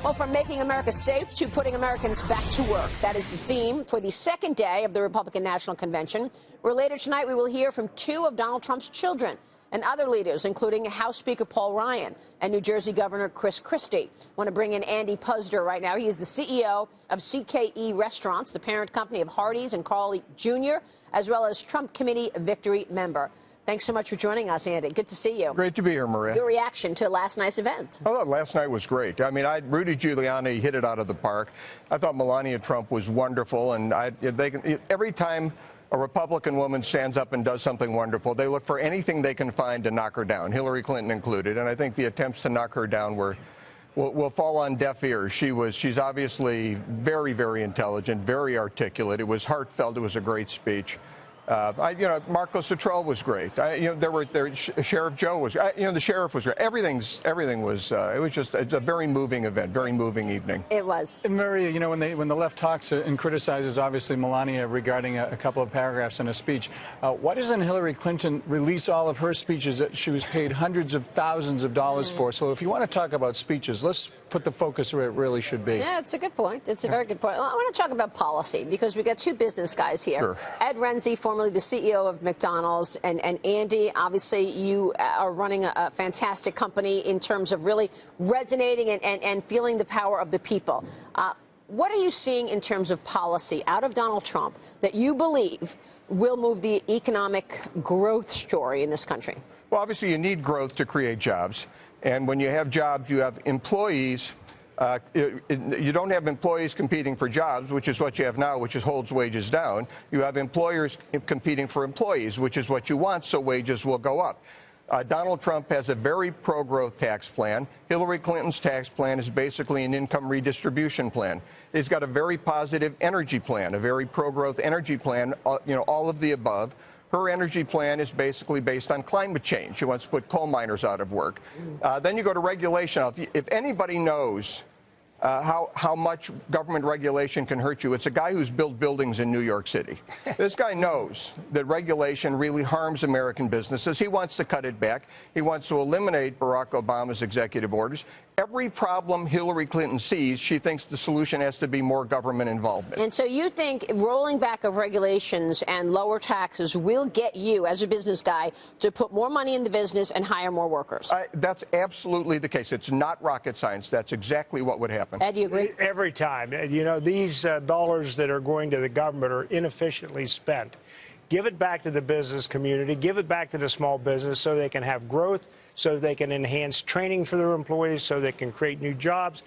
Well, from making America safe to putting Americans back to work. That is the theme for the second day of the Republican National Convention, where later tonight we will hear from two of Donald Trump's children and other leaders, including House Speaker Paul Ryan and New Jersey Governor Chris Christie. I want to bring in Andy Puzder right now. He is the CEO of CKE Restaurants, the parent company of Hardee's and Carl Jr., as well as Trump Committee Victory member. Thanks so much for joining us, Andy. Good to see you. Great to be here, Maria. Your reaction to last night's event? I thought last night was great. I mean, Rudy Giuliani hit it out of the park. I thought Melania Trump was wonderful, and every time a Republican woman stands up and does something wonderful, they look for anything they can find to knock her down, Hillary Clinton included. And I think the attempts to knock her down will fall on deaf ears. She's obviously very, very intelligent, very articulate. It was heartfelt. It was a great speech. Marco Citrell was great. Sheriff Joe was. The sheriff was great. Everything was. It was just a very moving event, very moving evening. It was. And Maria, when the left talks and criticizes, obviously, Melania regarding a couple of paragraphs in a speech, why doesn't Hillary Clinton release all of her speeches that she was paid hundreds of thousands of dollars for? So if you want to talk about speeches, let's put the focus where it really should be. Yeah, it's a good point. It's a very good point. Well, I want to talk about policy because we got two business guys here. Sure. Ed Rensi, formerly the CEO of McDonald's, and Andy, obviously you are running a fantastic company in terms of really resonating and feeling the power of the people. What are you seeing in terms of policy out of Donald Trump that you believe will move the economic growth story in this country? Well, obviously you need growth to create jobs. And when you have jobs, you have employees. You don't have employees competing for jobs, which is what you have now, which holds wages down. You have employers competing for employees, which is what you want, so wages will go up. Donald Trump has a very pro-growth tax plan. Hillary Clinton's tax plan is basically an income redistribution plan. He's got a very positive energy plan, a very pro-growth energy plan, all of the above. Her energy plan is basically based on climate change. She wants to put coal miners out of work. Then you go to regulation. If anybody knows how much government regulation can hurt you, it's a guy who's built buildings in New York City. This guy knows that regulation really harms American businesses. He wants to cut it back. He wants to eliminate Barack Obama's executive orders. Every problem Hillary Clinton sees, she thinks the solution has to be more government involvement. And so you think rolling back of regulations and lower taxes will get you, as a business guy, to put more money in the business and hire more workers? That's absolutely the case. It's not rocket science. That's exactly what would happen. Ed, do you agree? Every time. These dollars that are going to the government are inefficiently spent. Give it back to the business community. Give it back to the small business so they can have growth, so they can enhance training for their employees, so they can create new jobs.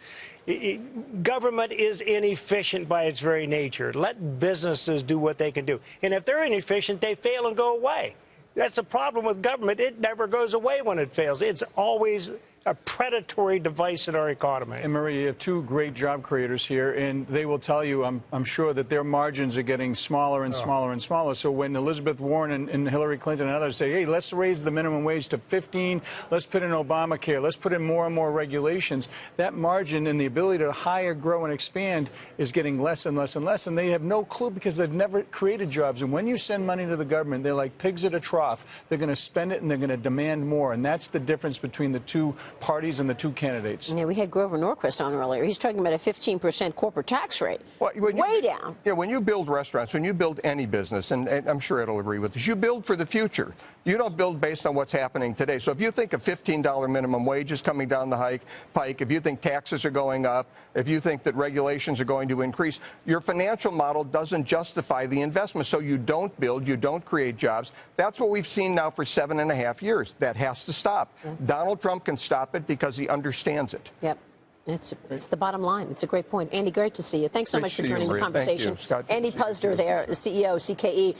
Government is inefficient by its very nature. Let businesses do what they can do. And if they're inefficient, they fail and go away. That's a problem with government. It never goes away when it fails. It's always a predatory device in our economy. And Maria, you have two great job creators here, and they will tell you, I'm sure, that their margins are getting smaller and smaller and smaller. So when Elizabeth Warren and Hillary Clinton and others say, hey, let's raise the minimum wage to 15, let's put in Obamacare, let's put in more and more regulations, that margin and the ability to hire, grow, and expand is getting less and less and less, and they have no clue because they've never created jobs. And when you send money to the government, they're like pigs at a trough. They're going to spend it and they're going to demand more, and that's the difference between the two parties and the two candidates. Yeah, we had Grover Norquist on earlier. He's talking about a 15% corporate tax rate. Well, way down. Yeah, when you build restaurants, when you build any business, and I'm sure Ed will agree with this, you build for the future. You don't build based on what's happening today. So if you think a $15 minimum wage is coming down the pike, if you think taxes are going up, if you think that regulations are going to increase, your financial model doesn't justify the investment. So you don't build, you don't create jobs. That's what we've seen now for 7.5 years. That has to stop. Donald Trump can stop it because he understands it. Yep. It's the bottom line. It's a great point. Andy, great to see you. Thanks so much for joining the conversation. Thank you, Scott. Andy Puzder there, the CEO of CKE.